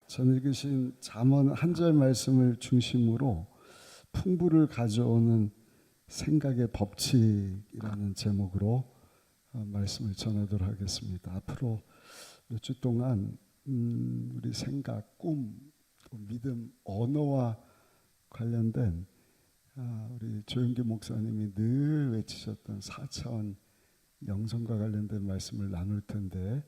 전 읽으신 잠언 한 절 말씀을 중심으로 풍부를 가져오는 생각의 법칙이라는 제목으로 말씀을 전하도록 하겠습니다. 앞으로 몇 주 동안 우리 생각, 꿈, 믿음, 언어와 관련된 우리 조영기 목사님이 늘 외치셨던 4차원 영성과 관련된 말씀을 나눌 텐데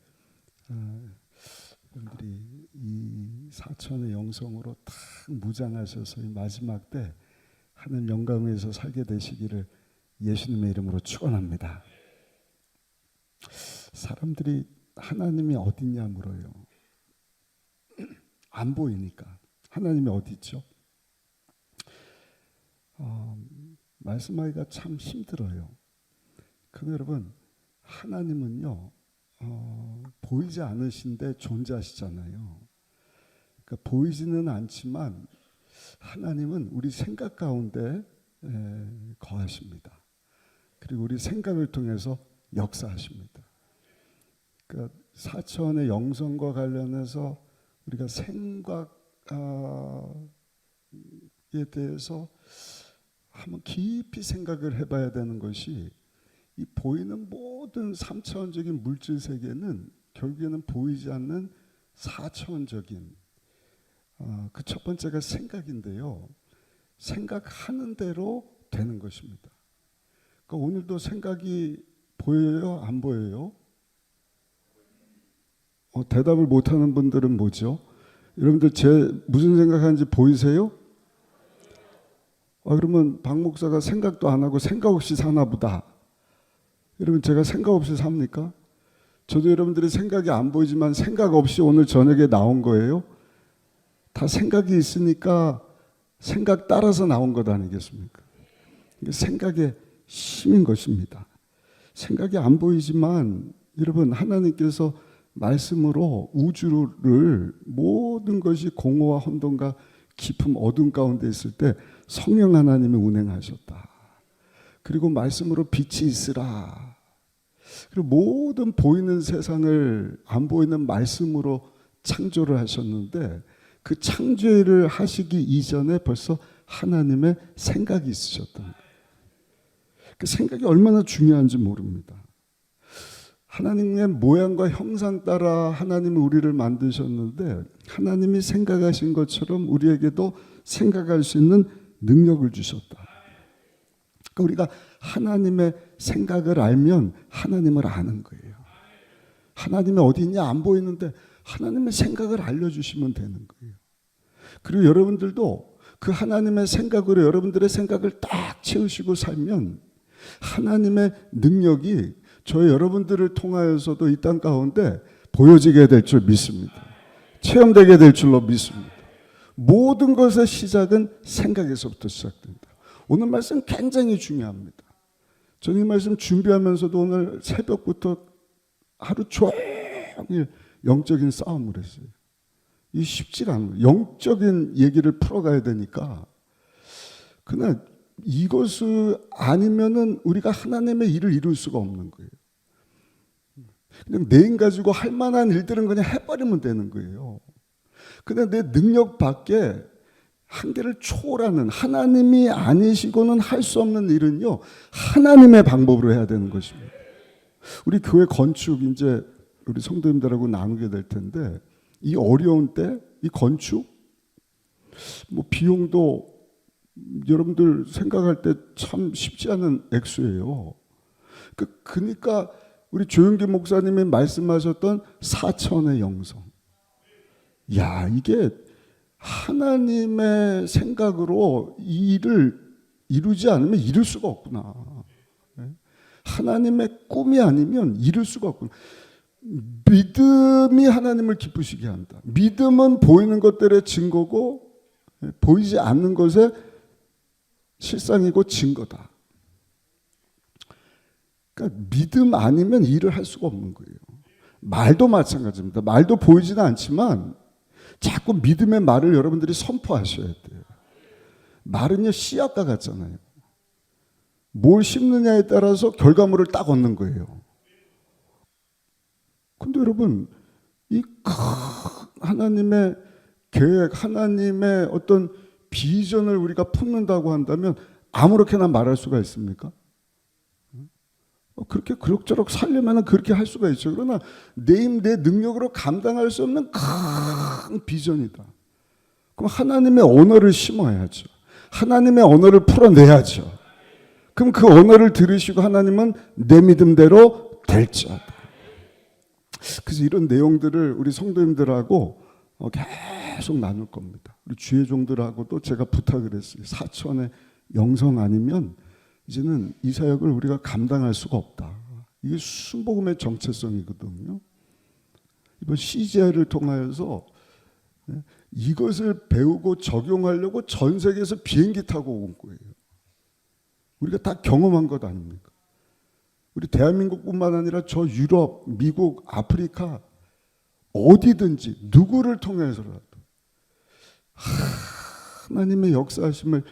여러분들이 이 4차원의 영성으로 탁 무장하셔서 이 마지막 때 하늘 영광에서 살게 되시기를 예수님의 이름으로 축원합니다. 사람들이 하나님이 어디냐 물어요. 안 보이니까. 하나님이 어디 있죠? 말씀하기가 참 힘들어요. 그런데 여러분, 하나님은요 보이지 않으신데 존재하시잖아요. 그러니까 보이지는 않지만 하나님은 우리 생각 가운데 거하십니다. 그리고 우리 생각을 통해서 역사하십니다. 그러니까 4차원의 영성과 관련해서 우리가 생각에 대해서 한번 깊이 생각을 해봐야 되는 것이, 이 보이는 모든 3차원적인 물질 세계는 결국에는 보이지 않는 4차원적인 그 첫 번째가 생각인데요. 생각하는 대로 되는 것입니다. 그러니까 오늘도 생각이 보여요? 안 보여요? 대답을 못하는 분들은 뭐죠? 여러분들 제 무슨 생각하는지 보이세요? 그러면 박 목사가 생각도 안 하고 생각 없이 사나 보다. 여러분, 제가 생각 없이 삽니까? 저도 여러분들의 생각이 안 보이지만 생각 없이 오늘 저녁에 나온 거예요. 다 생각이 있으니까 생각 따라서 나온 것 아니겠습니까? 이게 생각의 힘인 것입니다. 생각이 안 보이지만 여러분, 하나님께서 말씀으로 우주를 모든 것이 공허와 혼돈과 깊음 어둠 가운데 있을 때 성령 하나님이 운행하셨다. 그리고 말씀으로 빛이 있으라. 그리고 모든 보이는 세상을 안 보이는 말씀으로 창조를 하셨는데, 그 창조를 하시기 이전에 벌써 하나님의 생각이 있으셨던 거예요. 그 생각이 얼마나 중요한지 모릅니다. 하나님의 모양과 형상 따라 하나님이 우리를 만드셨는데, 하나님이 생각하신 것처럼 우리에게도 생각할 수 있는 능력을 주셨다. 그러니까 우리가 하나님의 생각을 알면 하나님을 아는 거예요. 하나님이 어디 있냐 안 보이는데 하나님의 생각을 알려주시면 되는 거예요. 그리고 여러분들도 그 하나님의 생각으로 여러분들의 생각을 딱 채우시고 살면 하나님의 능력이 저희 여러분들을 통하여서도 이 땅 가운데 보여지게 될 줄 믿습니다. 체험되게 될 줄로 믿습니다. 모든 것의 시작은 생각에서부터 시작된다. 오늘 말씀 굉장히 중요합니다. 저는 이 말씀 준비하면서도 오늘 새벽부터 하루 종일 영적인 싸움을 했어요. 이 쉽지가 않아요. 영적인 얘기를 풀어가야 되니까. 그러나 이것을 아니면은 우리가 하나님의 일을 이룰 수가 없는 거예요. 그냥 내 힘 가지고 할 만한 일들은 그냥 해버리면 되는 거예요. 근데 내 능력 밖에 한계를 초월하는, 하나님이 아니시고는 할 수 없는 일은요, 하나님의 방법으로 해야 되는 것입니다. 우리 교회 건축 이제 우리 성도님들하고 나누게 될 텐데, 이 어려운 때 이 건축 뭐 비용도 여러분들 생각할 때 참 쉽지 않은 액수예요. 그러니까 우리 조영기 목사님이 말씀하셨던 4차원의 영성. 야, 이게 하나님의 생각으로 이 일을 이루지 않으면 이룰 수가 없구나. 하나님의 꿈이 아니면 이룰 수가 없구나. 믿음이 하나님을 기쁘시게 한다. 믿음은 보이는 것들의 증거고 보이지 않는 것의 실상이고 증거다. 그러니까 믿음 아니면 일을 할 수가 없는 거예요. 말도 마찬가지입니다. 말도 보이지는 않지만 자꾸 믿음의 말을 여러분들이 선포하셔야 돼요. 말은요, 씨앗과 같잖아요. 뭘 심느냐에 따라서 결과물을 딱 얻는 거예요. 근데 여러분, 이 하나님의 계획, 하나님의 어떤 비전을 우리가 품는다고 한다면 아무렇게나 말할 수가 있습니까? 그렇게 그럭저럭 살려면 그렇게 할 수가 있죠. 그러나 내 능력으로 감당할 수 없는 큰 비전이다. 그럼 하나님의 언어를 심어야죠. 하나님의 언어를 풀어내야죠. 그럼 그 언어를 들으시고 하나님은 내 믿음대로 될지어다. 그래서 이런 내용들을 우리 성도님들하고 계속 나눌 겁니다. 우리 주의 종들하고도 제가 부탁을 했어요. 사천의 영성 아니면 이제는 이 사역을 우리가 감당할 수가 없다. 이게 순복음의 정체성이거든요. 이번 CGI를 통하여서 이것을 배우고 적용하려고 전 세계에서 비행기 타고 온 거예요. 우리가 다 경험한 것 아닙니까? 우리 대한민국뿐만 아니라 저 유럽, 미국, 아프리카 어디든지 누구를 통해서라도 하나님의 역사하심을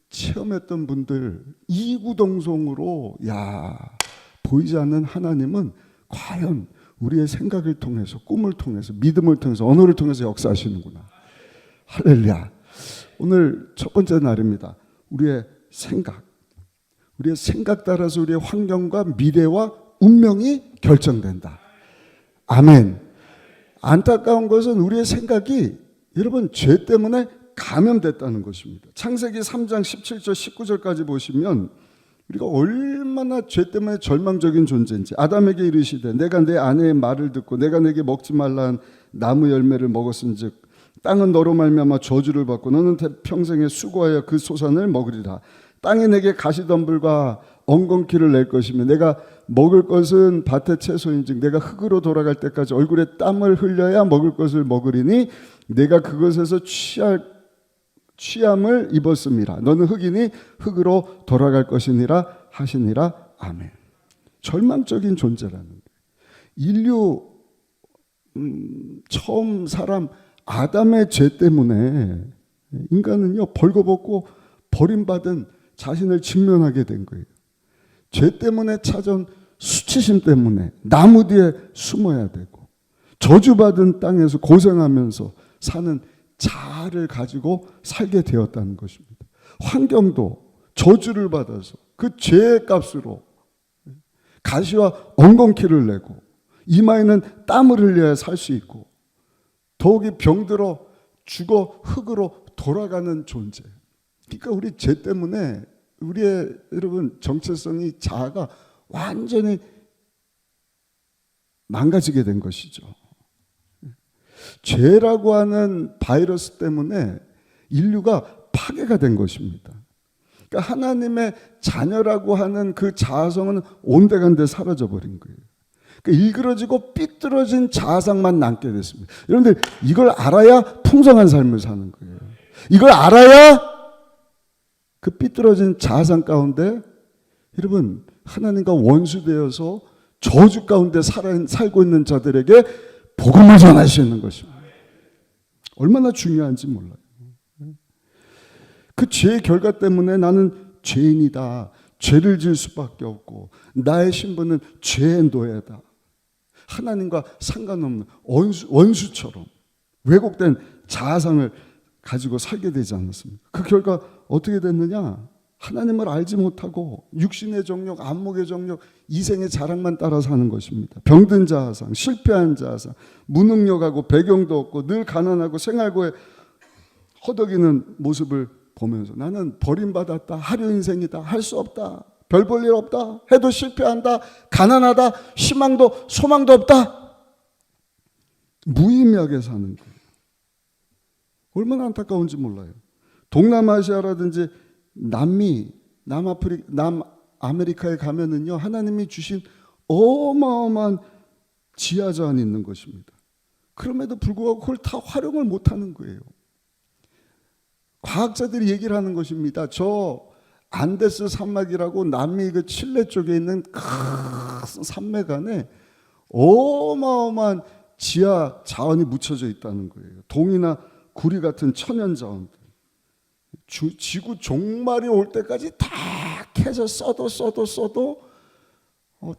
체험했던 분들 이구동성으로 보이지 않는 하나님은 과연 우리의 생각을 통해서, 꿈을 통해서, 믿음을 통해서, 언어를 통해서 역사하시는구나. 할렐루야. 오늘 첫 번째 날입니다. 우리의 생각 따라서 우리의 환경과 미래와 운명이 결정된다. 아멘. 안타까운 것은 우리의 생각이 여러분 죄 때문에 감염됐다는 것입니다. 창세기 3장 17절 19절까지 보시면 우리가 얼마나 죄 때문에 절망적인 존재인지. 아담에게 이르시되 내가 내 아내의 말을 듣고 내가 내게 먹지 말라 한 나무 열매를 먹었은즉 땅은 너로 말미암아 저주를 받고 너는 평생에 수고하여 그 소산을 먹으리라. 땅이 내게 가시덤불과 엉겅퀴를 낼 것이며 내가 먹을 것은 밭의 채소인즉 내가 흙으로 돌아갈 때까지 얼굴에 땀을 흘려야 먹을 것을 먹으리니 내가 그것에서 취함을 입었음이라. 너는 흙이니 흙으로 돌아갈 것이니라 하시니라. 아멘. 절망적인 존재라는 거예요. 인류 처음 사람 아담의 죄 때문에 인간은요 벌거벗고 버림받은 자신을 직면하게 된 거예요. 죄 때문에 찾아온 수치심 때문에 나무 뒤에 숨어야 되고 저주받은 땅에서 고생하면서 사는 자아를 가지고 살게 되었다는 것입니다. 환경도 저주를 받아서 그 죄의 값으로 가시와 엉겅퀴를 내고 이마에는 땀을 흘려야 살 수 있고 더욱이 병들어 죽어 흙으로 돌아가는 존재. 그러니까 우리 죄 때문에 우리의 여러분 정체성이 자아가 완전히 망가지게 된 것이죠. 죄라고 하는 바이러스 때문에 인류가 파괴가 된 것입니다. 그러니까 하나님의 자녀라고 하는 그 자아성은 온데간데 사라져버린 거예요. 그러니까 일그러지고 삐뚤어진 자아상만 남게 됐습니다. 여러분들 이걸 알아야 풍성한 삶을 사는 거예요. 이걸 알아야 그 삐뚤어진 자아상 가운데 여러분 하나님과 원수되어서 저주 가운데 살고 있는 자들에게 복음을 전하시는 것입니다. 얼마나 중요한지 몰라요. 그 죄의 결과 때문에 나는 죄인이다. 죄를 지을 수밖에 없고 나의 신분은 죄의 노예다. 하나님과 상관없는 원수처럼 왜곡된 자아상을 가지고 살게 되지 않았습니까? 그 결과 어떻게 됐느냐? 하나님을 알지 못하고 육신의 정욕, 안목의 정욕, 이생의 자랑만 따라 사는 것입니다. 병든 자아상, 실패한 자아상, 무능력하고 배경도 없고 늘 가난하고 생활고에 허덕이는 모습을 보면서 나는 버림받았다, 하류 인생이다, 할 수 없다, 별 볼 일 없다, 해도 실패한다, 가난하다, 희망도 소망도 없다. 무의미하게 사는 거예요. 얼마나 안타까운지 몰라요. 동남아시아라든지 남미, 남아메리카에 가면은요, 하나님이 주신 어마어마한 지하자원이 있는 것입니다. 그럼에도 불구하고 그걸 다 활용을 못하는 거예요. 과학자들이 얘기를 하는 것입니다. 저 안데스 산맥이라고 남미 그 칠레 쪽에 있는 큰 산맥 안에 어마어마한 지하 자원이 묻혀져 있다는 거예요. 동이나 구리 같은 천연 자원들. 지구 종말이 올 때까지 다 캐서 써도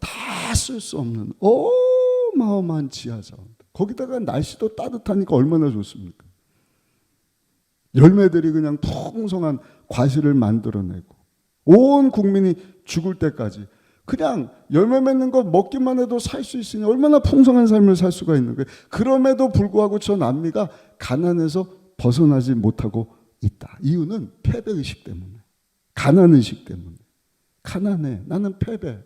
다 쓸 수 없는 어마어마한 지하 자원들. 거기다가 날씨도 따뜻하니까 얼마나 좋습니까? 열매들이 그냥 풍성한 과실을 만들어내고 온 국민이 죽을 때까지 그냥 열매 맺는 거 먹기만 해도 살 수 있으니 얼마나 풍성한 삶을 살 수가 있는 거예요. 그럼에도 불구하고 저 남미가 가난에서 벗어나지 못하고 있다. 이유는 패배의식 때문에, 가난의식 때문에. 가난해, 나는 패배,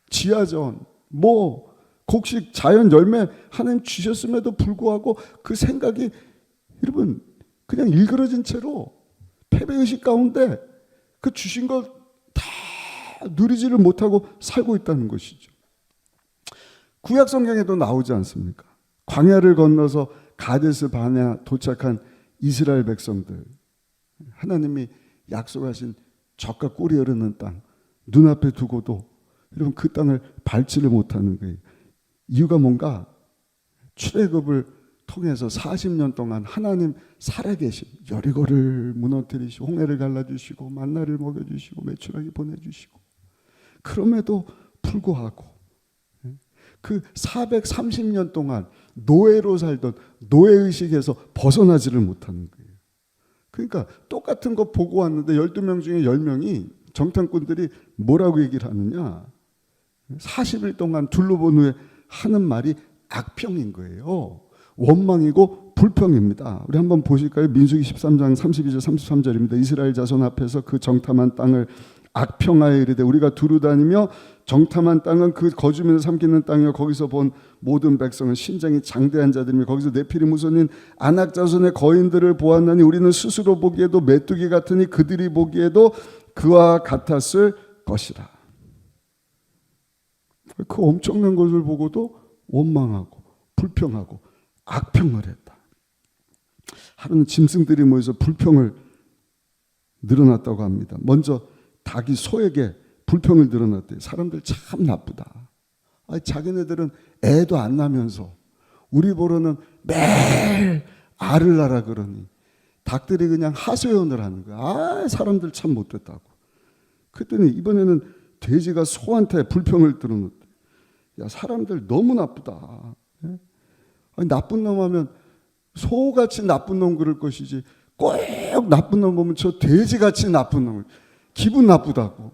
지하전, 곡식, 자연 열매 하나님 주셨음에도 불구하고 그 생각이 여러분 그냥 일그러진 채로 패배의식 가운데 그 주신 걸 다 누리지를 못하고 살고 있다는 것이죠. 구약 성경에도 나오지 않습니까? 광야를 건너서 가데스 바네아 도착한 이스라엘 백성들, 하나님이 약속하신 젖과 꿀이 흐르는 땅 눈앞에 두고도 여러분 그 땅을 밟지를 못하는 거예요. 이유가 뭔가? 출애굽을 통해서 40년 동안 하나님 살아계신, 여리고를 무너뜨리시고 홍해를 갈라주시고 만나를 먹여주시고 메추라기 보내주시고, 그럼에도 불구하고 그 430년 동안 노예로 살던 노예의식에서 벗어나지를 못하는 거예요. 그러니까 똑같은 거 보고 왔는데 12명 중에 10명이 정탐꾼들이 뭐라고 얘기를 하느냐, 40일 동안 둘러본 후에 하는 말이 악평인 거예요. 원망이고 불평입니다. 우리 한번 보실까요? 민수기 13장 32절 33절입니다. 이스라엘 자손 앞에서 그 정탐한 땅을 악평하여 이르되 우리가 두루 다니며 정탐한 땅은 그 거주민을 삼키는 땅이요 거기서 본 모든 백성은 신장이 장대한 자들이며 거기서 네피림 후손인 아낙 자손의 거인들을 보았나니 우리는 스스로 보기에도 메뚜기 같으니 그들이 보기에도 그와 같았을 것이라. 그 엄청난 것을 보고도 원망하고 불평하고 악평을 했다. 하루는 짐승들이 모여서 불평을 늘어났다고 합니다. 먼저 닭이 소에게 불평을 늘어났대요. 사람들 참 나쁘다. 아니, 자기네들은 애도 안 나면서 우리 보러는 매일 알을 낳으라 그러니 닭들이 그냥 하소연을 하는 거야. 사람들 참 못됐다고. 그랬더니 이번에는 돼지가 소한테 불평을 들어놓대. 야, 사람들 너무 나쁘다. 아니, 나쁜 놈 하면 소같이 나쁜 놈 그럴 것이지 꼭 나쁜 놈 보면 저 돼지같이 나쁜 놈을 기분 나쁘다고.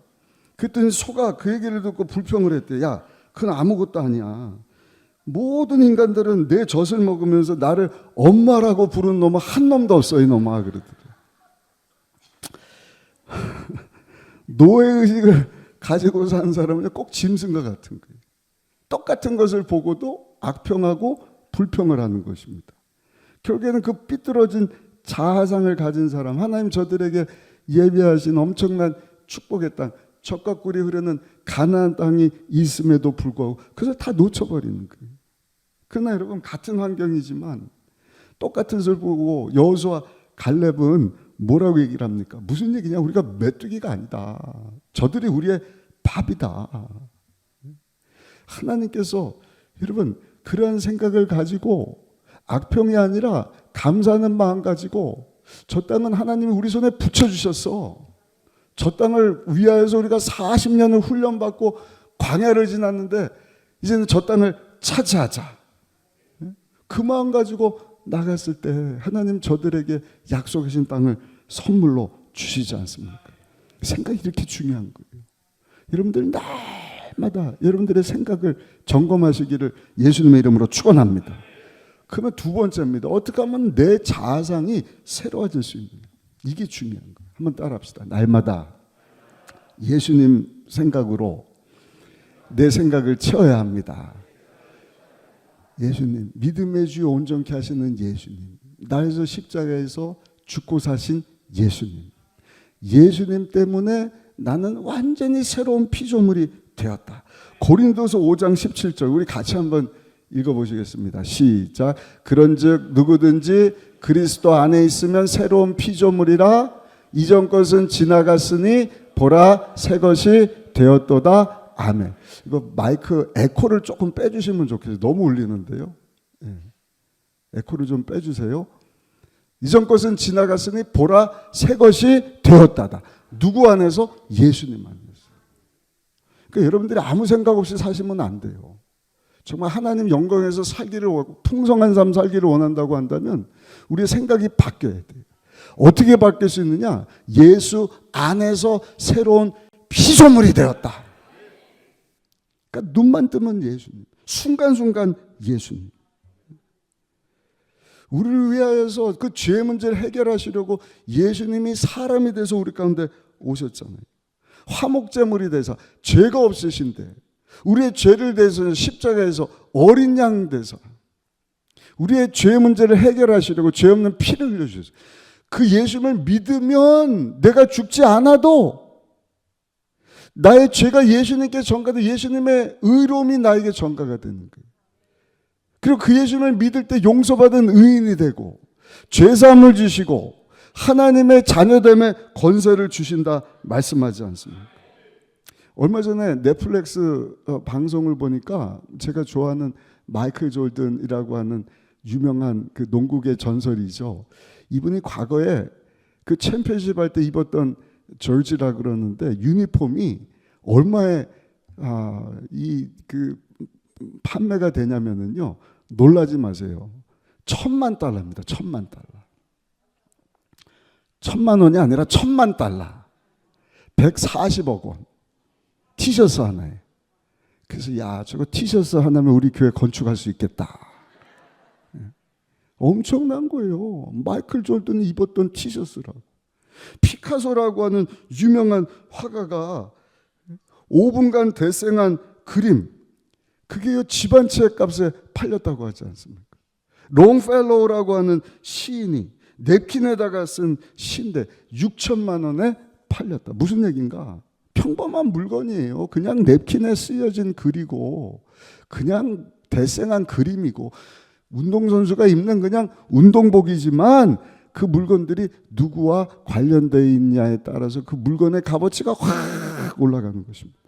그랬더니 소가 그 얘기를 듣고 불평을 했대. 야, 그건 아무것도 아니야. 모든 인간들은 내 젖을 먹으면서 나를 엄마라고 부르는 놈은 한 놈도 없어, 이 놈아. 그러더래. 노예의식을 가지고 사는 사람은 꼭 짐승과 같은 거예요. 똑같은 것을 보고도 악평하고 불평을 하는 것입니다. 결국에는 그 삐뚤어진 자아상을 가진 사람, 하나님 저들에게 예비하신 엄청난 축복의 땅, 젖과 꿀이 흐르는 가나안 땅이 있음에도 불구하고 그래서 다 놓쳐버리는 거예요. 그러나 여러분, 같은 환경이지만 똑같은 것을 보고 여호수아 갈렙은 뭐라고 얘기를 합니까? 무슨 얘기냐? 우리가 메뚜기가 아니다. 저들이 우리의 밥이다. 하나님께서 여러분 그러한 생각을 가지고 악평이 아니라 감사하는 마음 가지고 저 땅은 하나님이 우리 손에 붙여주셨어. 저 땅을 위하여서 우리가 40년을 훈련받고 광야를 지났는데 이제는 저 땅을 차지하자. 그 마음 가지고 나갔을 때 하나님 저들에게 약속하신 땅을 선물로 주시지 않습니까? 생각이 이렇게 중요한 거예요. 여러분들 날마다 여러분들의 생각을 점검하시기를 예수님의 이름으로 축원합니다. 그러면 두 번째입니다. 어떻게 하면 내 자아상이 새로워질 수 있느냐. 이게 중요한 거예요. 한번 따라합시다. 날마다 예수님 생각으로 내 생각을 채워야 합니다. 예수님, 믿음의 주 온전케 하시는 예수님, 나에서 십자가에서 죽고 사신 예수님, 예수님 때문에 나는 완전히 새로운 피조물이 되었다. 고린도서 5장 17절 우리 같이 한번 읽어보시겠습니다. 시작. 그런즉 누구든지 그리스도 안에 있으면 새로운 피조물이라 이전 것은 지나갔으니 보라 새 것이 되었도다. 아멘. 이거 마이크 에코를 조금 빼주시면 좋겠어요. 너무 울리는데요. 에코를 좀 빼주세요. 이전 것은 지나갔으니 보라 새 것이 되었다다. 누구 안에서? 예수님 안에서. 그러니까 여러분들이 아무 생각 없이 사시면 안 돼요. 정말 하나님 영광에서 살기를 원하고 풍성한 삶 살기를 원한다고 한다면 우리의 생각이 바뀌어야 돼요. 어떻게 바뀔 수 있느냐? 예수 안에서 새로운 피조물이 되었다. 그러니까 눈만 뜨면 예수님, 순간순간 예수님. 우리를 위하여서 그 죄 문제를 해결하시려고 예수님이 사람이 돼서 우리 가운데 오셨잖아요. 화목제물이 돼서 죄가 없으신데 우리의 죄를 대해서 십자가에서 어린 양 돼서 우리의 죄 문제를 해결하시려고 죄 없는 피를 흘려주셨어요. 그 예수님을 믿으면 내가 죽지 않아도 나의 죄가 예수님께 전가돼 예수님의 의로움이 나에게 전가가 되는 거예요. 그리고 그 예수님을 믿을 때 용서받은 의인이 되고 죄사함을 주시고 하나님의 자녀됨의 권세를 주신다 말씀하지 않습니까? 얼마 전에 넷플릭스 방송을 보니까 제가 좋아하는 마이클 조던이라고 하는 유명한 그 농구계 전설이죠. 이분이 과거에 그 챔피언십 할 때 입었던 저지라 그러는데 유니폼이 얼마에 판매가 되냐면은요, 놀라지 마세요. $10,000,000입니다. $10,000,000. 1,000,000원이 아니라 $10,000,000. 140억 원. 티셔츠 하나에. 그래서 야, 저거 티셔츠 하나면 우리 교회 건축할 수 있겠다. 엄청난 거예요. 마이클 조던이 입었던 티셔츠라고. 피카소라고 하는 유명한 화가가 5분간 대생한 그림, 그게 집 한 채 값에 팔렸다고 하지 않습니까? 롱펠로우라고 하는 시인이 냅킨에다가 쓴 시인데 6천만 원에 팔렸다. 무슨 얘기인가? 평범한 물건이에요. 그냥 냅킨에 쓰여진 글이고 그냥 대생한 그림이고 운동선수가 입는 그냥 운동복이지만 그 물건들이 누구와 관련되어 있냐에 따라서 그 물건의 값어치가 확 올라가는 것입니다.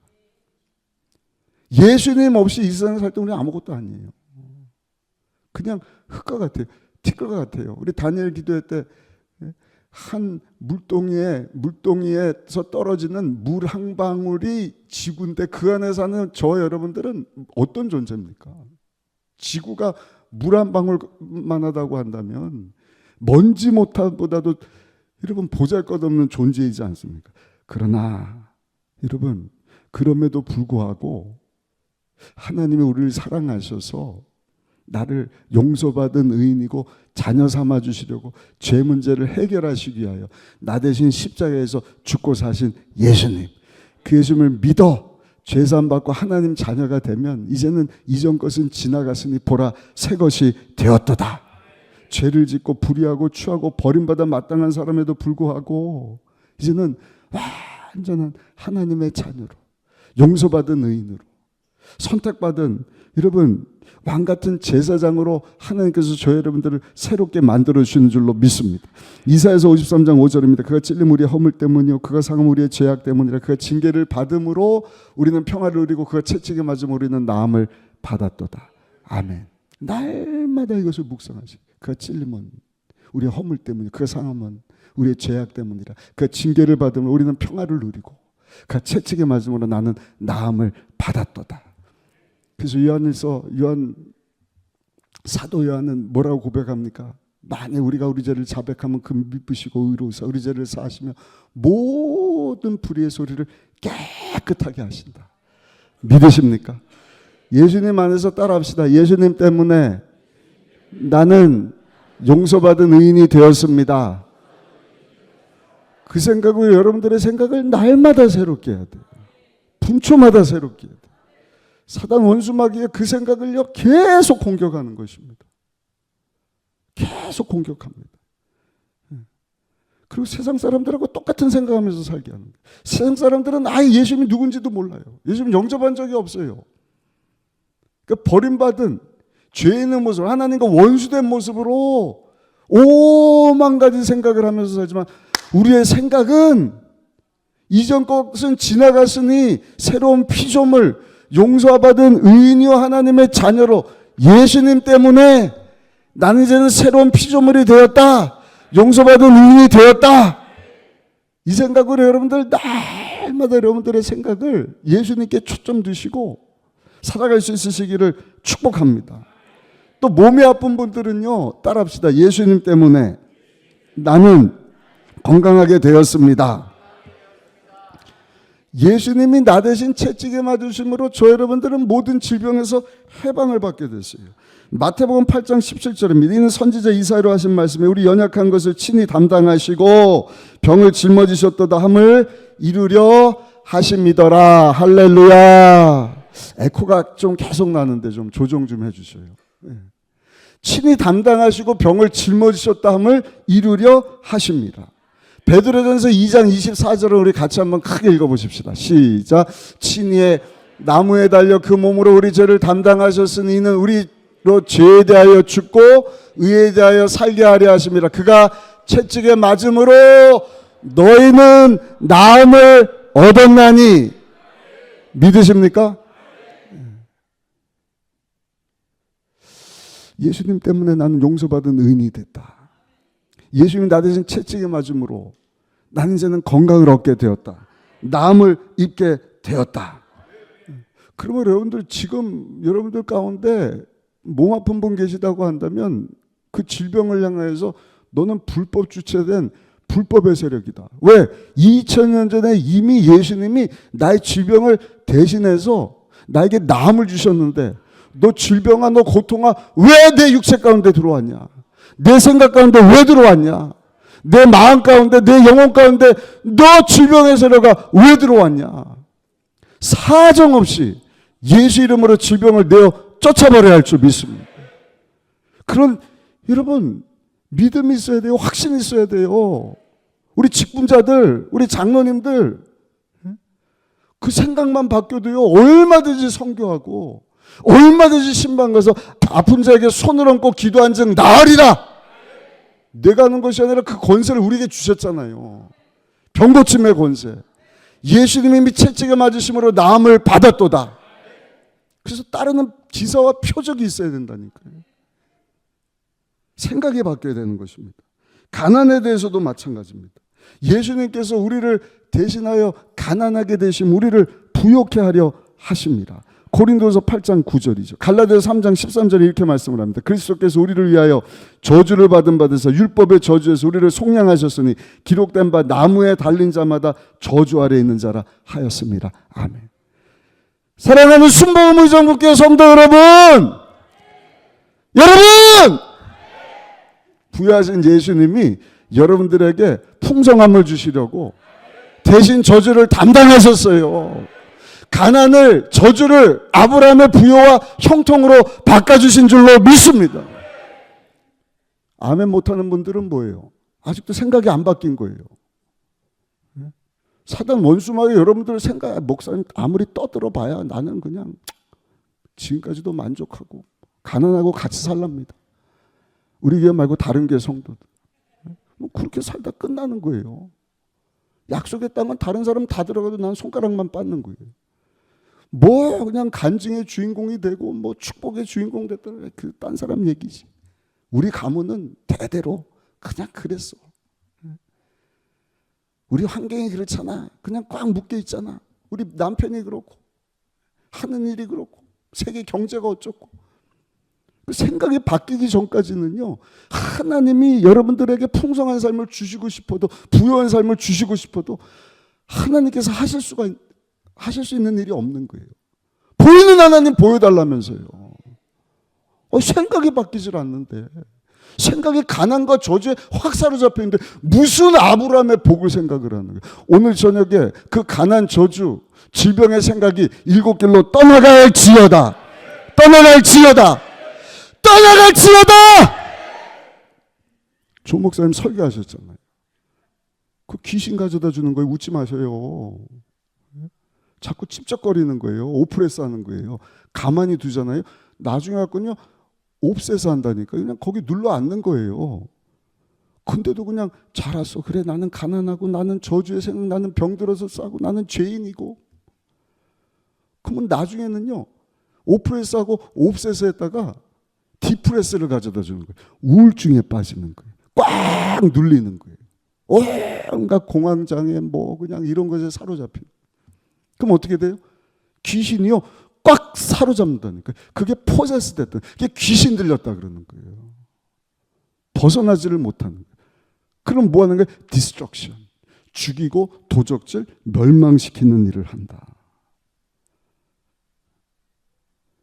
예수님 없이 이 세상에 살 때 우리는 아무것도 아니에요. 그냥 흙과 같아요. 티끌과 같아요. 우리 다니엘 기도회 때 한 물동이에서 떨어지는 물 한 방울이 지구인데 그 안에 사는 저 여러분들은 어떤 존재입니까? 지구가 물 한 방울만 하다고 한다면 먼지 모타보다도 여러분 보잘것없는 존재이지 않습니까? 그러나 여러분 그럼에도 불구하고 하나님이 우리를 사랑하셔서 나를 용서받은 의인이고 자녀 삼아 주시려고 죄 문제를 해결하시기 위하여 나 대신 십자가에서 죽고 사신 예수님, 그 예수님을 믿어 죄사함 받고 하나님 자녀가 되면 이제는 이전 것은 지나갔으니 보라 새 것이 되었도다. 죄를 짓고 불의하고 추하고 버림받아 마땅한 사람에도 불구하고 이제는 완전한 하나님의 자녀로 용서받은 의인으로 선택받은 여러분 왕같은 제사장으로 하나님께서 저 여러분들을 새롭게 만들어주시는 줄로 믿습니다. 이사야서 53장 5절입니다. 그가 찔림 우리의 허물 때문이요 그가 상함 우리의 죄악 때문이라. 그가 징계를 받음으로 우리는 평화를 누리고 그가 채찍에 맞음으로 우리는 나음을 받았도다. 아멘. 날마다 이것을 묵상하시. 그가 찔림은 우리의 허물 때문이요 그가 상함은 우리의 죄악 때문이라. 그가 징계를 받음으로 우리는 평화를 누리고 그가 채찍에 맞음으로 나는 나음을 받았도다. 그래서 사도 요한은 뭐라고 고백합니까? 만약 우리가 우리 죄를 자백하면 그 미쁘시고 의로우사 우리 죄를 사하시며 모든 불의의 소리를 깨끗하게 하신다. 믿으십니까? 예수님 안에서 따라합시다. 예수님 때문에 나는 용서받은 의인이 되었습니다. 그 생각으로 여러분들의 생각을 날마다 새롭게 해야 돼요. 분초마다 새롭게 해야 돼요. 사단 원수마귀의 그 생각을요 계속 공격하는 것입니다. 계속 공격합니다. 그리고 세상 사람들하고 똑같은 생각하면서 살게 하는 거예요. 세상 사람들은 아예 예수님이 누군지도 몰라요. 예수님 영접한 적이 없어요. 그러니까 버림받은 죄 있는 모습, 하나님과 원수된 모습으로 오만 가지 생각을 하면서 살지만 우리의 생각은 이전 것은 지나갔으니 새로운 피조물 용서받은 의인이요 하나님의 자녀로 예수님 때문에 나는 이제는 새로운 피조물이 되었다. 용서받은 의인이 되었다. 이 생각으로 여러분들 날마다 여러분들의 생각을 예수님께 초점 두시고 살아갈 수 있으시기를 축복합니다. 또 몸이 아픈 분들은요 따라합시다. 예수님 때문에 나는 건강하게 되었습니다. 예수님이 나 대신 채찍에 맞으심으로 저 여러분들은 모든 질병에서 해방을 받게 됐어요. 마태복음 8장 17절입니다. 이는 선지자 이사야로 하신 말씀에 우리 연약한 것을 친히 담당하시고 병을 짊어지셨도다 함을 이루려 하심이더라. 할렐루야. 에코가 좀 계속 나는데 좀 조정 좀 해주셔요. 친히 담당하시고 병을 짊어지셨다 함을 이루려 하십니다. 베드로전서 2장 24절을 우리 같이 한번 크게 읽어보십시다. 시작. 친히 나무에 달려 그 몸으로 우리 죄를 담당하셨으니 이는 우리로 죄에 대하여 죽고 의에 대하여 살게 하려 하심이라. 그가 채찍에 맞음으로 너희는 나음을 얻었나니. 믿으십니까? 예수님 때문에 나는 용서받은 의인이 됐다. 예수님이 나 대신 채찍에 맞음으로 나는 이제는 건강을 얻게 되었다. 나음을 입게 되었다. 그러면 여러분들 지금 여러분들 가운데 몸 아픈 분 계시다고 한다면 그 질병을 향해서 너는 불법 주체된 불법의 세력이다. 왜? 2000년 전에 이미 예수님이 나의 질병을 대신해서 나에게 나음을 주셨는데 너 질병아, 너 고통아, 왜 내 육체 가운데 들어왔냐? 내 생각 가운데 왜 들어왔냐? 내 마음 가운데, 내 영혼 가운데 너 질병의 세력아 왜 들어왔냐? 사정없이 예수 이름으로 질병을 내어 쫓아버려야 할 줄 믿습니다. 그런 여러분 믿음이 있어야 돼요. 확신이 있어야 돼요. 우리 직분자들, 우리 장로님들 그 생각만 바뀌어도요 얼마든지 선교하고 얼마든지 신방 가서 아픈 자에게 손을 얹고 기도한 즉 나으리라. 내가 하는 것이 아니라 그 권세를 우리에게 주셨잖아요. 병고침의 권세. 예수님이 채찍에 맞으심으로 나음을 받았도다. 그래서 따르는 기사와 표적이 있어야 된다니까요. 생각이 바뀌어야 되는 것입니다. 가난에 대해서도 마찬가지입니다. 예수님께서 우리를 대신하여 가난하게 되심 우리를 부욕해 하려 하십니다. 고린도서 8장 9절이죠. 갈라디아서 3장 13절에 이렇게 말씀을 합니다. 그리스도께서 우리를 위하여 저주를 받은 바 되사 율법의 저주에서 우리를 속량하셨으니 기록된 바 나무에 달린 자마다 저주 아래 있는 자라 하였습니다. 아멘. 사랑하는 순복음 의정부교회 성도 여러분, 부여하신 예수님이 여러분들에게 풍성함을 주시려고 대신 저주를 담당하셨어요. 가난을, 저주를 아브라함의 부여와 형통으로 바꿔주신 줄로 믿습니다. 아멘 못하는 분들은 뭐예요? 아직도 생각이 안 바뀐 거예요. 사단 원수마귀 여러분들 생각, 목사님 아무리 떠들어 봐야 나는 그냥 지금까지도 만족하고 가난하고 같이 살랍니다. 우리 교회 말고 다른 교회 성도들. 그렇게 살다 끝나는 거예요. 약속했다면 다른 사람 다 들어가도 난 손가락만 빻는 거예요. 뭐 그냥 간증의 주인공이 되고 뭐 축복의 주인공 됐다. 그 딴 사람 얘기지. 우리 가문은 대대로 그냥 그랬어. 우리 환경이 그렇잖아. 그냥 꽉 묶여 있잖아. 우리 남편이 그렇고 하는 일이 그렇고 세계 경제가 어쩌고. 생각이 바뀌기 전까지는요, 하나님이 여러분들에게 풍성한 삶을 주시고 싶어도, 부유한 삶을 주시고 싶어도 하나님께서 하실 수 있는 일이 없는 거예요. 보이는 하나님 보여달라면서요. 생각이 바뀌질 않는데, 생각이 가난과 저주에 확 사로잡혀 있는데 무슨 아브라함의 복을 생각을 하는 거예요. 오늘 저녁에 그 가난, 저주, 질병의 생각이 일곱 길로 떠나갈지어다. 떠나갈지어다. 떠나갈지어다. 조 목사님 설교하셨잖아요. 그 귀신 가져다 주는 거예요. 웃지 마셔요. 자꾸 찝쩍거리는 거예요. 오프레스 하는 거예요. 가만히 두잖아요. 나중에 갖고는요 옵세스 한다니까. 그냥 거기 눌러 앉는 거예요. 근데도 그냥 잘 왔어. 그래 나는 가난하고 나는 저주의 생각, 나는 병들어서 싸고 나는 죄인이고. 그러면 나중에는요 오프레스하고 옵세스 했다가 디프레스를 가져다 주는 거예요. 우울증에 빠지는 거예요. 꽉 눌리는 거예요. 온갖 공황장애 뭐 그냥 이런 것에 사로잡히는. 그럼 어떻게 돼요? 귀신이요 꽉 사로잡는다니까. 그게 포세스 됐다. 그게 귀신 들렸다 그러는 거예요. 벗어나지를 못하는 거예요. 그럼 뭐 하는 거예요? 디스트럭션. 죽이고 도적질 멸망시키는 일을 한다.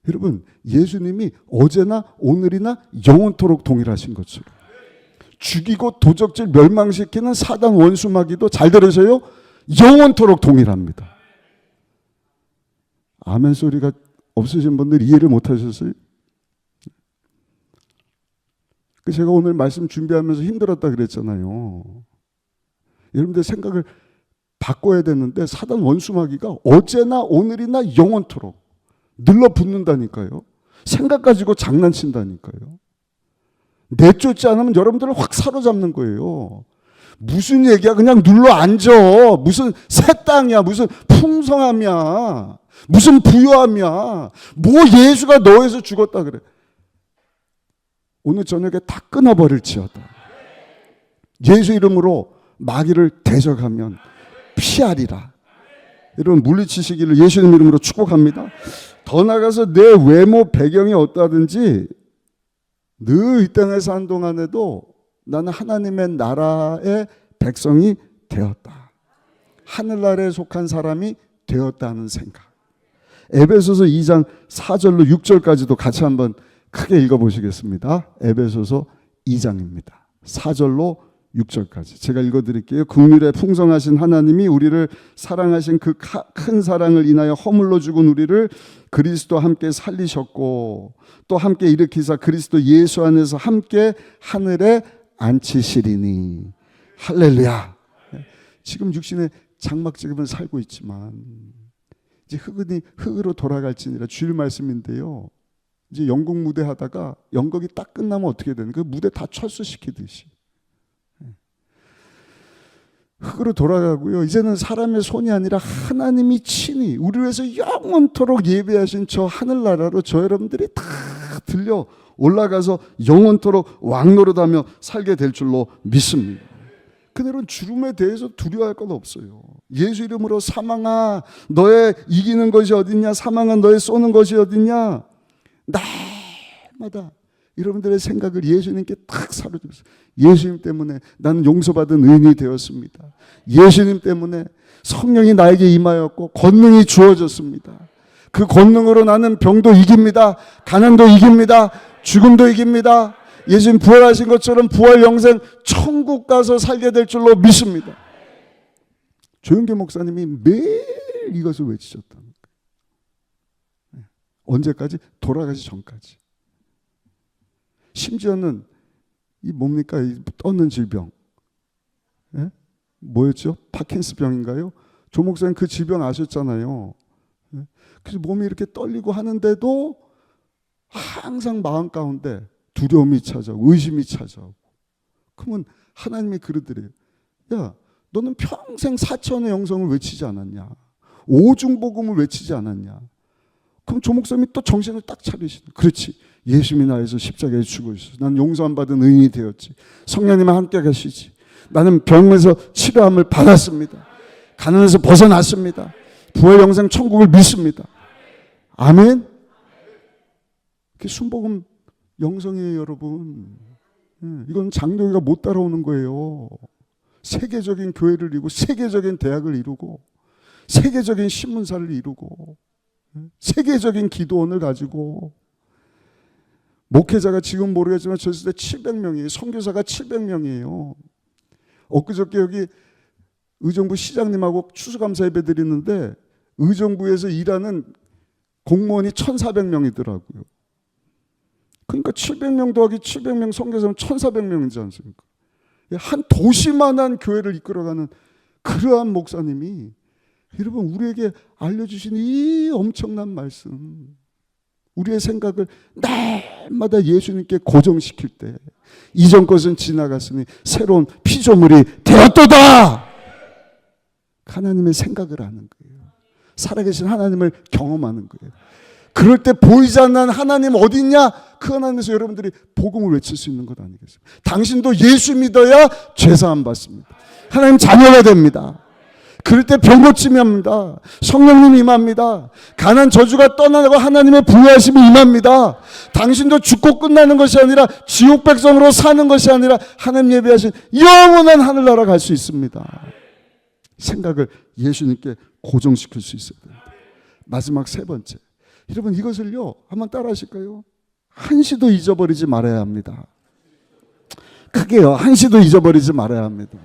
여러분, 예수님이 어제나 오늘이나 영원토록 동일하신 것처럼 죽이고 도적질 멸망시키는 사단 원수마귀도 잘 들으세요. 영원토록 동일합니다. 아멘 소리가 없으신 분들 이해를 못하셨어요? 제가 오늘 말씀 준비하면서 힘들었다 그랬잖아요. 여러분들 생각을 바꿔야 되는데 사단 원수마귀가 어제나 오늘이나 영원토록 늘러붙는다니까요. 생각 가지고 장난친다니까요. 내쫓지 않으면 여러분들을 확 사로잡는 거예요. 무슨 얘기야? 그냥 눌러 앉아. 무슨 새 땅이야? 무슨 풍성함이야? 무슨 부유함이야? 뭐 예수가 너에서 죽었다 그래. 오늘 저녁에 다 끊어버릴지어다. 예수 이름으로 마귀를 대적하면 피하리라. 여러분 물리치시기를 예수님 이름으로 축복합니다. 더 나아가서 내 외모 배경이 어떠하든지 늘 이 땅에 산 동안에도 나는 하나님의 나라의 백성이 되었다. 하늘나라에 속한 사람이 되었다는 생각. 에베소서 2장 4절로 6절까지도 같이 한번 크게 읽어보시겠습니다. 에베소서 2장입니다. 4절로 6절까지 제가 읽어드릴게요. 긍휼에 풍성하신 하나님이 우리를 사랑하신 그 큰 사랑을 인하여 허물로 죽은 우리를 그리스도와 함께 살리셨고 또 함께 일으키사 그리스도 예수 안에서 함께 하늘에 앉히시리니 할렐루야. 지금 육신의 장막지금을 살고 있지만 이제 흙으로 돌아갈지니라. 주일 말씀인데요. 이제 연극 무대 하다가 연극이 딱 끝나면 어떻게 되는 그 무대 다 철수시키듯이 흙으로 돌아가고요. 이제는 사람의 손이 아니라 하나님이 친히 우리를 위해서 영원토록 예배하신 저 하늘나라로 저 여러분들이 다 들려 올라가서 영원토록 왕노릇하며 살게 될 줄로 믿습니다. 그들은 죽음에 대해서 두려워할 건 없어요. 예수 이름으로 사망아 너의 이기는 것이 어딨냐, 사망아 너의 쏘는 것이 어딨냐. 날마다 여러분들의 생각을 예수님께 딱 사로잡았어요. 예수님 때문에 나는 용서받은 의인이 되었습니다. 예수님 때문에 성령이 나에게 임하였고 권능이 주어졌습니다. 그 권능으로 나는 병도 이깁니다. 가난도 이깁니다. 죽음도 이깁니다. 예수님 부활하신 것처럼 부활 영생 천국 가서 살게 될 줄로 믿습니다. 조영계 목사님이 매일 이것을 외치셨다는 거예요. 언제까지? 돌아가기 전까지. 심지어는 이 뭡니까? 이 떠는 질병. 예? 뭐였죠? 파킨스병인가요? 조 목사님 그 질병 아셨잖아요. 예? 그래서 몸이 이렇게 떨리고 하는데도 항상 마음 가운데 두려움이 찾아오고 의심이 찾아오고. 그러면 하나님이 그러더래요. 야, 너는 평생 4천의 영성을 외치지 않았냐? 오중복음을 외치지 않았냐? 그럼 조 목사님이 또 정신을 딱 차리시네. 그렇지. 예수님이 나에서 십자가에 죽으셨어. 나는 용서함 받은 의인이 되었지. 성령님과 함께 가시지. 나는 병에서 치료함을 받았습니다. 가난에서 벗어났습니다. 부활 영생 천국을 믿습니다. 아멘. 그게 순복음 영성이에요, 여러분. 이건 장로교가 못 따라오는 거예요. 세계적인 교회를 이루고 세계적인 대학을 이루고 세계적인 신문사를 이루고 세계적인 기도원을 가지고 목회자가 지금 모르겠지만 저 시대 700명이에요. 선교사가 700명이에요. 엊그저께 여기 의정부 시장님하고 추수감사 예배 드리는데 의정부에서 일하는 공무원이 1,400명이더라고요. 그러니까 700명 더하기 700명 선교사면 1,400명이지 않습니까? 한 도시만한 교회를 이끌어가는 그러한 목사님이 여러분 우리에게 알려주신 이 엄청난 말씀, 우리의 생각을 날마다 예수님께 고정시킬 때 이전 것은 지나갔으니 새로운 피조물이 되었도다. 하나님의 생각을 하는 거예요. 살아계신 하나님을 경험하는 거예요. 그럴 때 보이지 않는 하나님 어디 있냐? 그 하나님에서 여러분들이 복음을 외칠 수 있는 것 아니겠습니까? 당신도 예수 믿어야 죄사함 받습니다. 하나님 자녀가 됩니다. 그럴 때 병 고침이 합니다. 성령님이 임합니다. 가난 저주가 떠나고 하나님의 부여하심이 임합니다. 당신도 죽고 끝나는 것이 아니라 지옥 백성으로 사는 것이 아니라 하나님 예비하신 영원한 하늘나라 갈 수 있습니다. 생각을 예수님께 고정시킬 수 있어야 됩니다. 마지막 세 번째, 여러분 이것을요 한번 따라 하실까요? 한시도 잊어버리지 말아야 합니다. 크게요, 한시도 잊어버리지 말아야 합니다.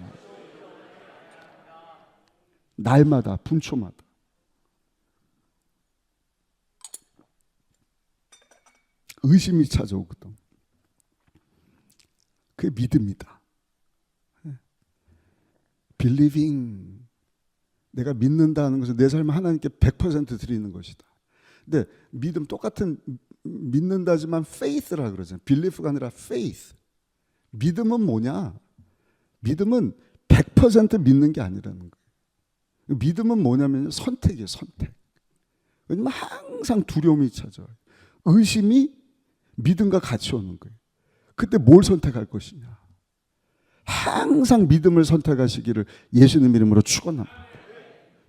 날마다, 분초마다. 의심이 찾아오거든. 그게 믿음이다. Believing, 내가 믿는다는 것은 내 삶을 하나님께 100% 드리는 것이다. 근데 믿음 똑같은 믿는다지만 faith라 그러잖아요. belief가 아니라 faith. 믿음은 뭐냐? 믿음은 100% 믿는 게 아니라는 거예요. 믿음은 뭐냐면 선택이에요, 선택. 왜냐면 항상 두려움이 찾아와요. 의심이 믿음과 같이 오는 거예요. 그때 뭘 선택할 것이냐? 항상 믿음을 선택하시기를 예수님 이름으로 축원합니다.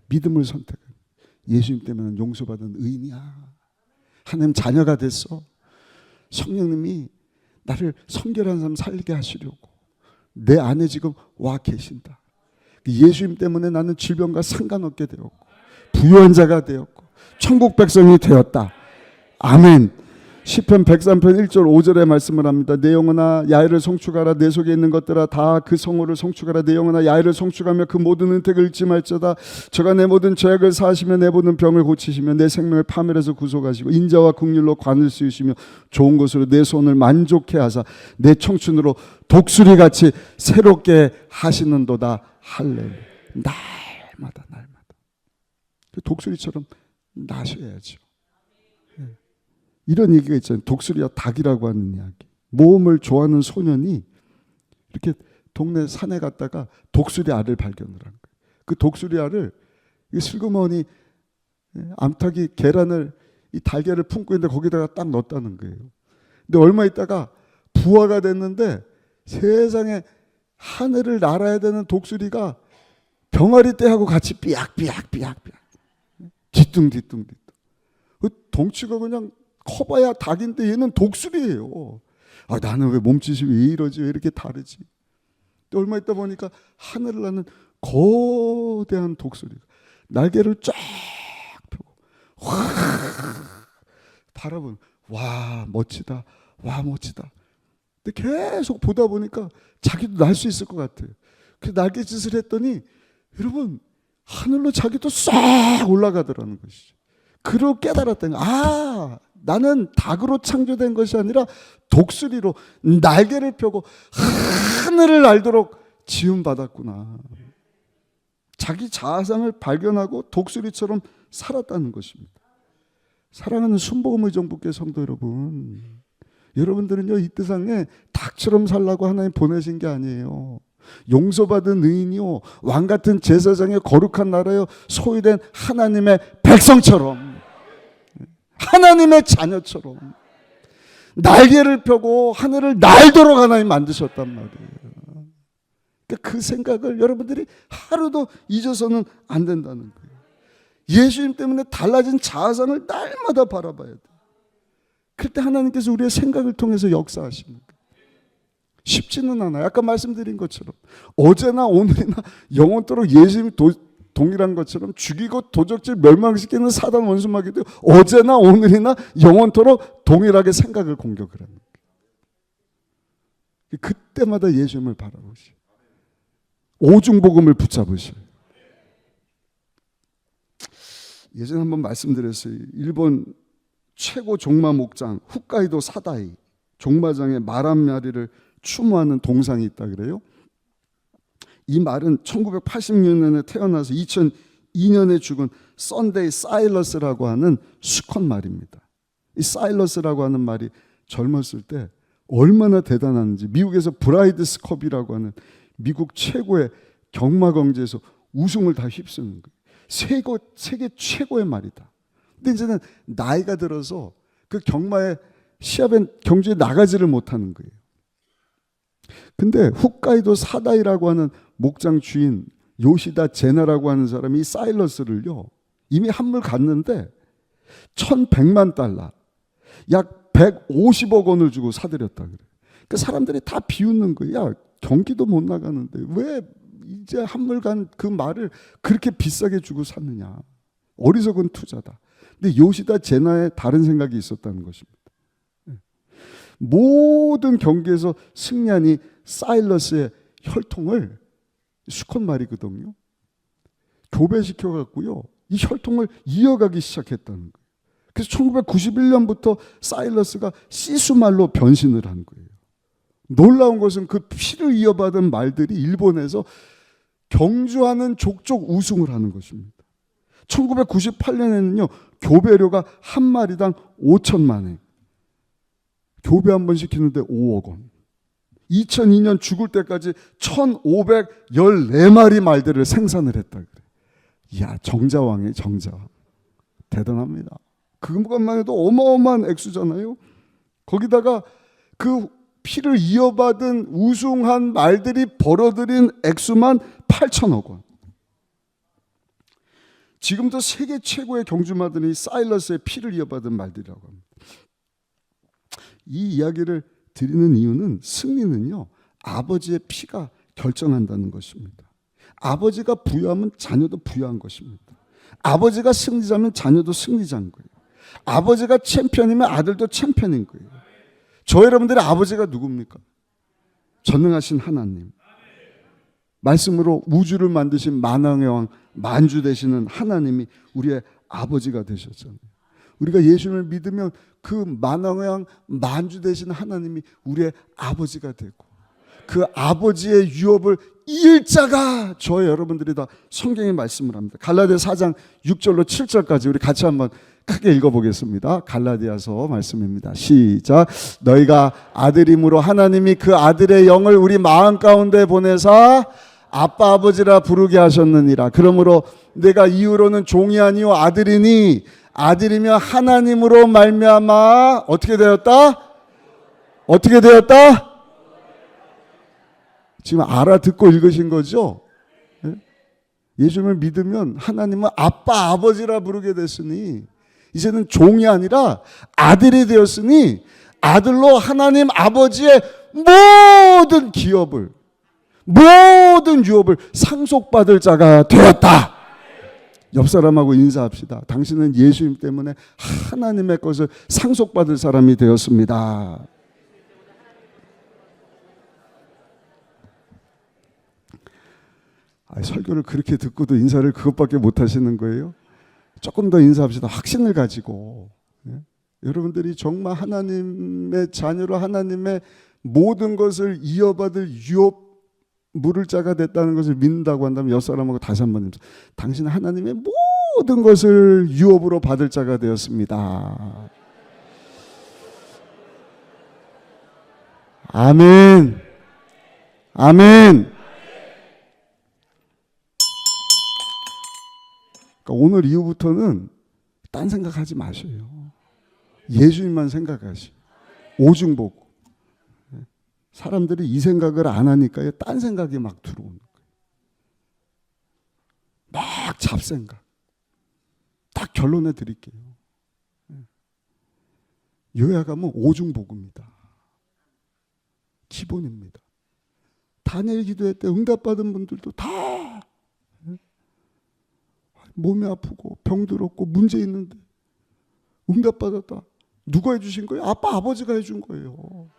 믿음을 선택해. 예수님 때문에 용서받은 의인이야. 하나님 자녀가 됐어. 성령님이 나를 성결한 삶 살게 하시려고 내 안에 지금 와 계신다. 예수님 때문에 나는 질병과 상관없게 되었고 부유한 자가 되었고 천국 백성이 되었다. 아멘. 시편 103편 1절 5절의 말씀을 합니다. 내 영혼아 야훼를 송축하라. 내 속에 있는 것들아 다 그 성호를 송축하라. 내 영혼아 야훼를 송축하며 그 모든 은택을 잊지 말지어다. 저가 내 모든 죄악을 사하시며 내 모든 병을 고치시며 내 생명을 파멸해서 구속하시고 인자와 긍휼로 관을 씌우시며 좋은 것으로 내 손을 만족해 하사 내 청춘으로 독수리같이 새롭게 하시는도다. 할렐루야. 날마다 독수리처럼 나셔야죠. 이런 얘기가 있잖아요. 독수리와 닭이라고 하는 이야기. 모험을 좋아하는 소년이 이렇게 동네 산에 갔다가 독수리 알을 발견을 한 거예요. 그 독수리 알을 슬그머니 암탉이 계란을 이 달걀을 품고 있는데 거기다가 딱 넣었다는 거예요. 근데 얼마 있다가 부화가 됐는데 세상에 하늘을 날아야 되는 독수리가 병아리 떼하고 같이 삐약삐약 뒤뚱 그 덩치가 그냥 커봐야 닭인데 얘는 독수리예요. 아, 나는 왜 몸짓이 왜 이러지? 왜 이렇게 다르지? 또 얼마 있다 보니까 하늘을 나는 거대한 독수리가 날개를 쫙 펴고 확 바라보는, 와 멋지다, 와 멋지다. 근데 계속 보다 보니까 자기도 날 수 있을 것 같아요. 그래서 날개짓을 했더니 여러분 하늘로 자기도 싹 올라가더라는 것이죠. 그러고 깨달았더니 나는 닭으로 창조된 것이 아니라 독수리로 날개를 펴고 하늘을 날도록 지음받았구나. 자기 자아상을 발견하고 독수리처럼 살았다는 것입니다. 사랑하는 순복음의정부교회 성도 여러분, 여러분들은요 이 세상에 닭처럼 살라고 하나님 보내신 게 아니에요. 용서받은 의인이요 왕같은 제사장의 거룩한 나라요 소유된 하나님의 백성처럼, 하나님의 자녀처럼 날개를 펴고 하늘을 날도록 하나님 만드셨단 말이에요. 그러니까 그 생각을 여러분들이 하루도 잊어서는 안 된다는 거예요. 예수님 때문에 달라진 자아상을 날마다 바라봐야 돼요. 그때 하나님께서 우리의 생각을 통해서 역사하시는 거예요. 쉽지는 않아요. 아까 말씀드린 것처럼 어제나 오늘이나 영원토록 예수님이 동일한 것처럼 죽이고 도적질 멸망시키는 사단 원수마귀도 어제나 오늘이나 영원토록 동일하게 생각을 공격을 하는 거예요. 그때마다 예수님을 바라보시오. 오중복음을 붙잡으셔요. 예전에 한번 말씀드렸어요. 일본 최고 종마 목장 홋카이도 사다이 종마장에 말 한 마리를 추모하는 동상이 있다 그래요. 이 말은 1986년에 태어나서 2002년에 죽은 썬데이 사일러스라고 하는 수컷 말입니다. 이 사일러스라고 하는 말이 젊었을 때 얼마나 대단한지 미국에서 브라이드스 컵이라고 하는 미국 최고의 경마 경제에서 우승을 다 휩쓰는 거예요. 세계 최고의 말이다. 근데 이제는 나이가 들어서 그 경마에 시합에 경주에 나가지를 못하는 거예요. 근데 홋카이도 사다이라고 하는 목장 주인 요시다 제나라고 하는 사람이 사일러스를요, 이미 한물 갔는데 1,100만 달러, 약 150억 원을 주고 사들였다 그래. 그 사람들이 다 비웃는 거야. 경기도 못 나가는데 왜 이제 한물 간 그 말을 그렇게 비싸게 주고 샀느냐. 어리석은 투자다. 근데 요시다 제나의 다른 생각이 있었다는 것입니다. 모든 경기에서 승리한 이 사일러스의 혈통을, 수컷 말이거든요, 교배시켜 갖고요 이 혈통을 이어가기 시작했다는 거예요. 그래서 1991년부터 사일러스가 시수말로 변신을 한 거예요. 놀라운 것은 그 피를 이어받은 말들이 일본에서 경주하는 족족 우승을 하는 것입니다. 1998년에는요 교배료가 한 마리당 5천만 원, 교배 한 번 시키는데 5억 원. 2002년 죽을 때까지 1,514마리 말들을 생산을 했다 그래. 이야, 정자왕이에요, 정자왕. 대단합니다. 그것만 해도 어마어마한 액수잖아요. 거기다가 그 피를 이어받은 우승한 말들이 벌어들인 액수만 8천억 원. 지금도 세계 최고의 경주마들이 사일러스의 피를 이어받은 말들이라고 합니다. 이 이야기를 드리는 이유는, 승리는요 아버지의 피가 결정한다는 것입니다. 아버지가 부유하면 자녀도 부유한 것입니다. 아버지가 승리자면 자녀도 승리자인 거예요. 아버지가 챔피언이면 아들도 챔피언인 거예요. 저 여러분들의 아버지가 누굽니까? 전능하신 하나님, 말씀으로 우주를 만드신 만왕의 왕 만주 되시는 하나님이 우리의 아버지가 되셨잖아요. 우리가 예수님을 믿으면 그 만왕의 왕 만주 되신 하나님이 우리의 아버지가 되고, 그 아버지의 유업을 이을 자가 저 여러분들이다. 성경의 말씀을 합니다. 갈라디아 4장 6절로 7절까지 우리 같이 한번 크게 읽어보겠습니다. 갈라디아서 말씀입니다. 시작. 너희가 아들임으로 하나님이 그 아들의 영을 우리 마음 가운데 보내사 아빠 아버지라 부르게 하셨느니라. 그러므로 내가 이후로는 종이 아니요 아들이니 아들이며 하나님으로 말미암아 어떻게 되었다? 어떻게 되었다? 지금 알아듣고 읽으신 거죠? 예수님을 믿으면 하나님은 아빠 아버지라 부르게 됐으니 이제는 종이 아니라 아들이 되었으니 아들로 하나님 아버지의 모든 기업을, 모든 유업을 상속받을 자가 되었다. 옆 사람하고 인사합시다. 당신은 예수님 때문에 하나님의 것을 상속받을 사람이 되었습니다. 설교를 그렇게 듣고도 인사를 그것밖에 못 하시는 거예요? 조금 더 인사합시다. 확신을 가지고. 여러분들이 정말 하나님의 자녀로 하나님의 모든 것을 이어받을 유업 물을 자가 됐다는 것을 믿는다고 한다면 옆 사람하고 다시 한번 인사. 당신은 하나님의 모든 것을 유업으로 받을 자가 되었습니다. 아멘. 아멘. 그러니까 오늘 이후부터는 딴 생각하지 마셔요. 예수님만 생각하시. 오중복. 사람들이 이 생각을 안 하니까 딴 생각이 막 들어오는 거예요. 막 잡생각. 딱 결론해 드릴게요. 요약하면 오중복입니다. 기본입니다. 다니엘 기도회 때 응답받은 분들도 다 몸이 아프고 병들었고 문제 있는데 응답받았다. 누가 해주신 거예요? 아빠 아버지가 해준 거예요.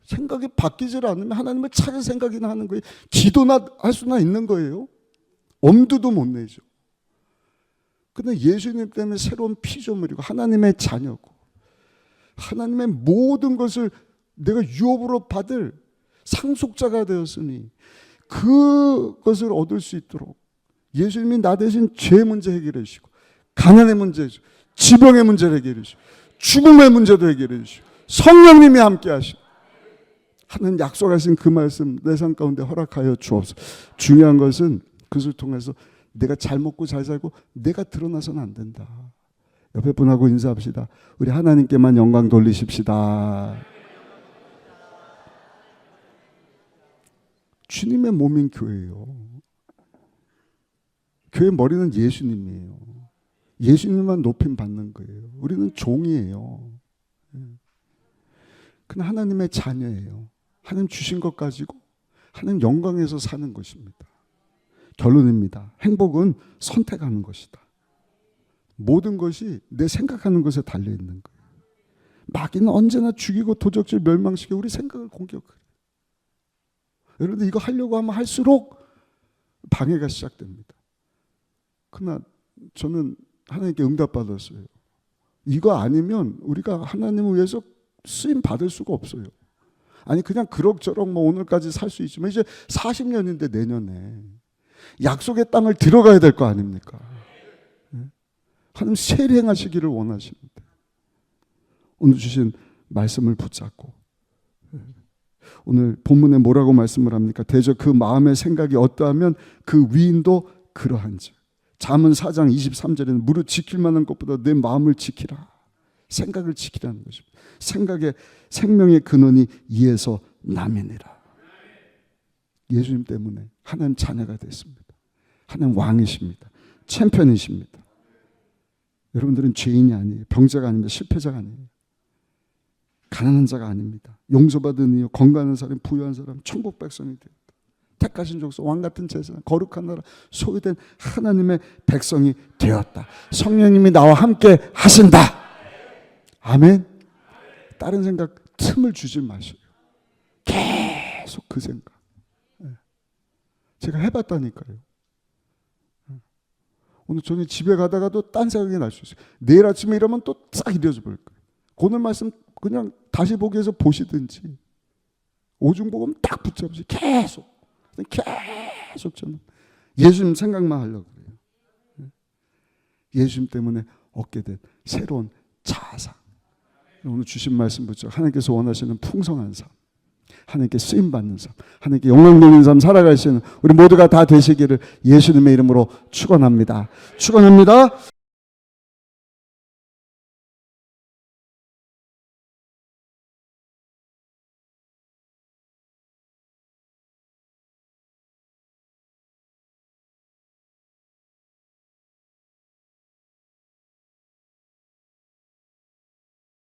생각이 바뀌질 않으면 하나님을 찾을 생각이나 하는 거예요. 기도나 할 수나 있는 거예요. 엄두도 못 내죠. 근데 예수님 때문에 새로운 피조물이고 하나님의 자녀고 하나님의 모든 것을 내가 유업으로 받을 상속자가 되었으니 그것을 얻을 수 있도록 예수님이 나 대신 죄 문제 해결해 주시고 가난의 문제, 지병의 문제를 해결해 주시고 죽음의 문제도 해결해 주시고 성령님이 함께 하시고 하는 약속하신 그 말씀 내 삶 가운데 허락하여 주옵소서. 중요한 것은 그것을 통해서 내가 잘 먹고 잘 살고 내가 드러나서는 안 된다. 옆에 분하고 인사합시다. 우리 하나님께만 영광 돌리십시다. 주님의 몸인 교회예요. 교회 머리는 예수님이에요. 예수님만 높임 받는 거예요. 우리는 종이에요. 그는 하나님의 자녀예요. 하나님 주신 것 가지고 하나님 영광에서 사는 것입니다. 결론입니다. 행복은 선택하는 것이다. 모든 것이 내 생각하는 것에 달려있는 거예요. 마귀는 언제나 죽이고 도적질 멸망시켜 우리 생각을 공격해요. 여러분들 이거 하려고 하면 할수록 방해가 시작됩니다. 그러나 저는 하나님께 응답받았어요. 이거 아니면 우리가 하나님을 위해서 쓰임 받을 수가 없어요. 아니 그냥 그럭저럭 뭐 오늘까지 살 수 있지만 이제 40년인데 내년에 약속의 땅을 들어가야 될 거 아닙니까? 하나님 세례행하시기를 원하시는데 오늘 주신 말씀을 붙잡고 오늘 본문에 뭐라고 말씀을 합니까? 대저 그 마음의 생각이 어떠하면 그 위인도 그러한지. 잠언 4장 23절에는 무릇 지킬 만한 것보다 내 마음을 지키라. 생각을 지키라는 것입니다. 생각의 생명의 근원이 이에서 남이니라. 예수님 때문에 하나님 자녀가 됐습니다. 하나님 왕이십니다. 챔피언이십니다. 여러분들은 죄인이 아니에요. 병자가 아닙니다. 실패자가 아니에요. 가난한 자가 아닙니다. 용서받은 이유, 건강한 사람, 부유한 사람, 천국 백성이 되었다. 택하신 족속, 왕같은 제사, 거룩한 나라, 소유된 하나님의 백성이 되었다. 성령님이 나와 함께 하신다. 아멘. 다른 생각 틈을 주지 마시고 계속 그 생각. 제가 해봤다니까요. 오늘 저녁에 집에 가다가도 딴 생각이 날 수 있어요. 내일 아침에 이러면 또 싹 잊어져 버릴 거예요. 오늘 말씀 그냥 다시 보기 위해서 보시든지 오중복음 딱 붙잡으시 계속 저는 예수님 생각만 하려고 그래요. 예수님 때문에 얻게 된 새로운 자아상. 오늘 주신 말씀 붙잡고 하나님께서 원하시는 풍성한 삶, 하나님께 쓰임받는 삶, 하나님께 영광되는 삶 살아갈 수 있는 우리 모두가 다 되시기를 예수님의 이름으로 축원합니다. 축원합니다.